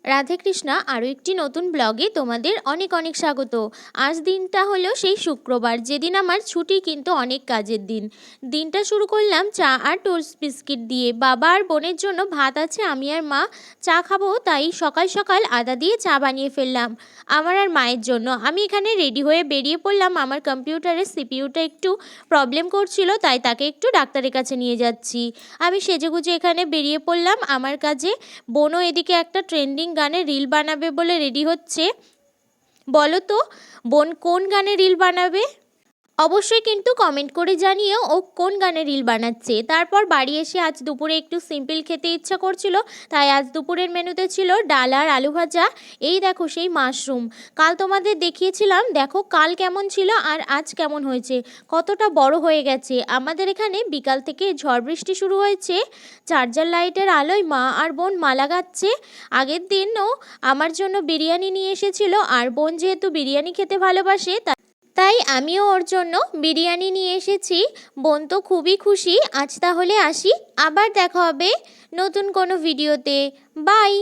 রাধে কৃষ্ণা আরও একটি নতুন ব্লগে তোমাদের অনেক অনেক স্বাগত। আজ দিনটা হলো সেই শুক্রবার, যেদিন আমার ছুটি কিন্তু অনেক কাজের দিন। দিনটা শুরু করলাম চা আর টোস্ট বিস্কিট দিয়ে। বাবা আর বোনের জন্য ভাত আছে, আমি আর মা চা খাবো, তাই সকাল সকাল আদা দিয়ে চা বানিয়ে ফেললাম আমার আর মায়ের জন্য। আমি এখানে রেডি হয়ে বেরিয়ে পড়লাম। আমার কম্পিউটারের সিপিইউটা একটু প্রবলেম করছিল, তাই তাকে একটু ডাক্তারের কাছে নিয়ে যাচ্ছি। আমি সেজেগুজে এখানে বেরিয়ে পড়লাম আমার কাজে। বোনও এদিকে একটা ট্রেন্ডিং গানে রিল বানাবে বলে রেডি হচ্ছে। বলো তো বোন কোন গানে রিল বানাবে? অবশ্যই কিন্তু কমেন্ট করে জানিও ও কোন গানে রিল বানাচ্ছে। তারপর বাড়ি এসে আজ দুপুরে একটু সিম্পল খেতে ইচ্ছা করছিল, তাই আজ দুপুরের মেনুতে ছিল ডাল আর আলু ভাজা। এই দেখো সেই মাশরুম, কাল তোমাদের দেখিয়েছিলাম, দেখো কাল কেমন ছিল আর আজ কেমন হয়েছে, কতটা বড় হয়ে গেছে। আমাদের এখানে বিকাল থেকে ঝড় বৃষ্টি শুরু হয়েছে। চার্জার লাইটের আলোয় মা আর বোন মালা গাচ্ছে। আগের দিনও আমার জন্য বিরিয়ানি নিয়ে এসেছিল, আর বোন যেহেতু বিরিয়ানি খেতে ভালোবাসে তাই আমিও ওর জন্য বিরিয়ানি নিয়ে এসেছি। বোন তো খুবই খুশি। আজ তাহলে আসি, আবার দেখা হবে নতুন কোনো ভিডিওতে। বাই।